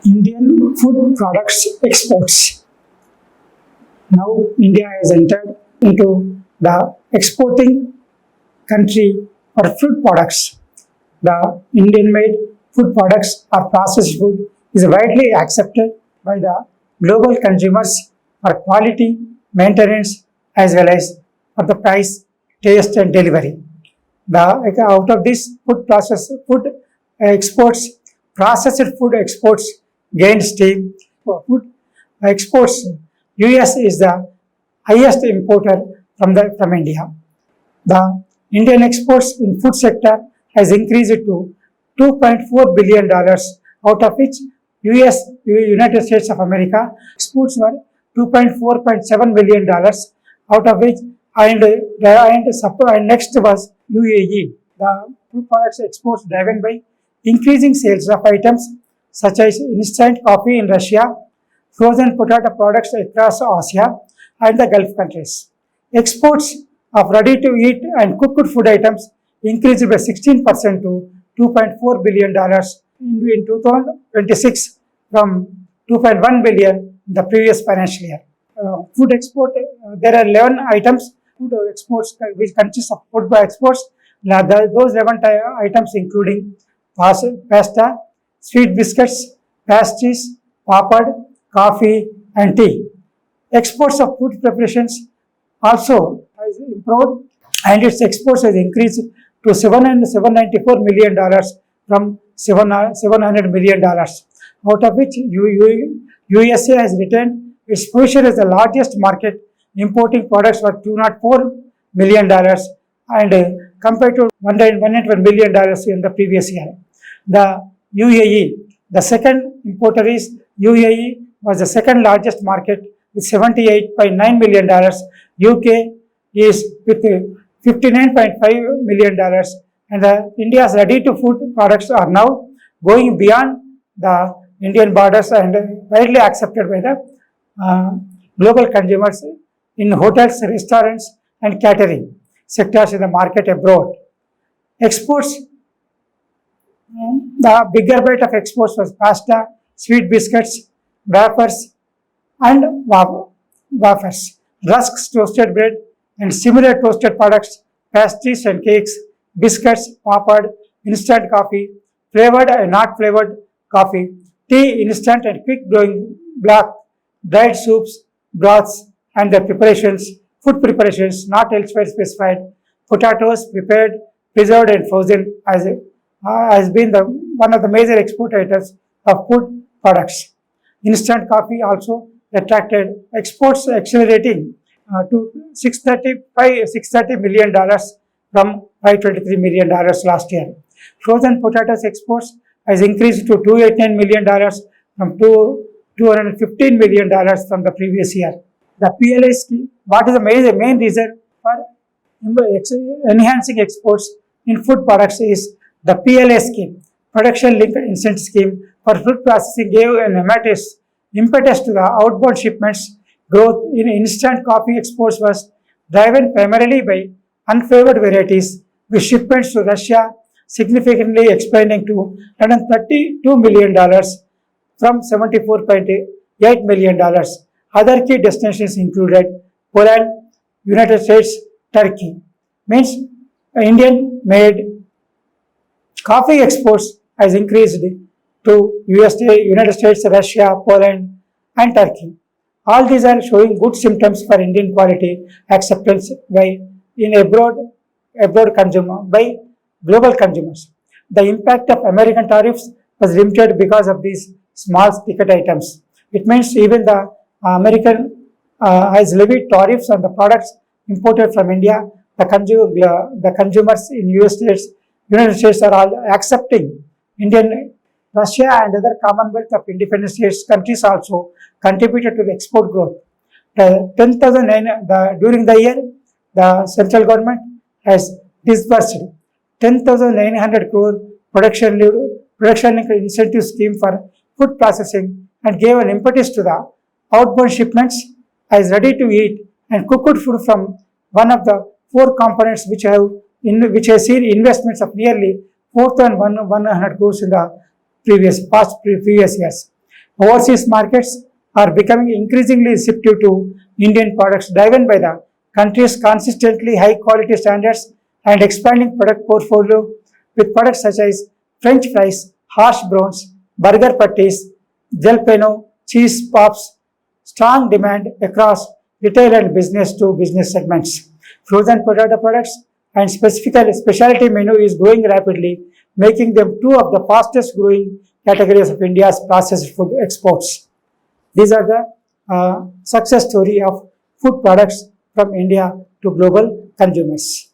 Indian food products exports. Now India has entered into the exporting country for food products. The Indian-made food products or processed food is widely accepted by the global consumers for quality, maintenance, as well as for the price, taste, and delivery. Out of this food exports, processed food exports gained steam. For food exports, US is the highest importer from India. The Indian exports in food sector has increased to $2.4 billion, out of which United States of America exports were $2.4.7 billion, out of which and next was UAE. The food products exports driven by increasing sales of items such as instant coffee in Russia, frozen potato products across Asia and the Gulf countries. Exports of ready-to-eat and cooked food items increased by 16% to $2.4 billion in 2026 from $2.1 billion in the previous financial year. Food export, there are 11 items, food exports, which consists of food exports. Those 11 items including pasta, sweet biscuits, pastries, papad, coffee, and tea. Exports of food preparations also has improved, and its exports has increased to $794 million from $700 million, out of which USA has retained its position as the largest market, importing products worth $204 million and compared to $101 million in the previous year. The UAE, the second importer is UAE was the second largest market with $78.9 million. UK is with $59.5 million, and India's ready-to-food products are now going beyond the Indian borders and widely accepted by the global consumers in hotels, restaurants, and catering sectors in the market abroad. Exports, the bigger bite of exports was pasta, sweet biscuits, wafers, and wafers, rusks, toasted bread, and similar toasted products, pastries and cakes, biscuits, papad, instant coffee, flavored and not flavored coffee, tea, instant and quick brewing black, dried soups, broths, and their preparations, food preparations not elsewhere specified, potatoes prepared, preserved, and frozen has been one of the major export items of food products. Instant coffee also attracted exports accelerating to $630 million from $523 million last year. Frozen potatoes exports has increased to $289 million from $215 million from the previous year. The PLA scheme, what is the main reason for enhancing exports in food products is the PLA scheme, Production Linked Incentive Scheme for food processing gave an impetus to the outbound shipments. Growth in instant coffee exports was driven primarily by unfavored varieties, with shipments to Russia significantly expanding to $132 million from $74.8 million. Other key destinations included Poland, United States, Turkey. Means Indian-made coffee exports has increased to United States, Russia, Poland, and Turkey. All these are showing good symptoms for Indian quality acceptance by global consumers. The impact of American tariffs was limited because of these small ticket items. It means even the American has levied tariffs on the products imported from India. The consumers in United States are all accepting Indian. Russia and other Commonwealth of Independent States countries also contributed to the export growth. During the year, the central government has disbursed 10,900 crore production linked incentive scheme for food processing and gave an impetus to the outbound shipments as ready to eat and cooked food from one of the four components which have seen investments of nearly 4,100 crores in the previous years. Overseas markets are becoming increasingly receptive to Indian products driven by the country's consistently high quality standards and expanding product portfolio with products such as French fries, hash browns, burger patties, jalapeno, cheese pops, strong demand across retail and business to business segments. Frozen potato products and specialty menu is growing rapidly, making them two of the fastest growing categories of India's processed food exports. These are the success story of food products from India to global consumers.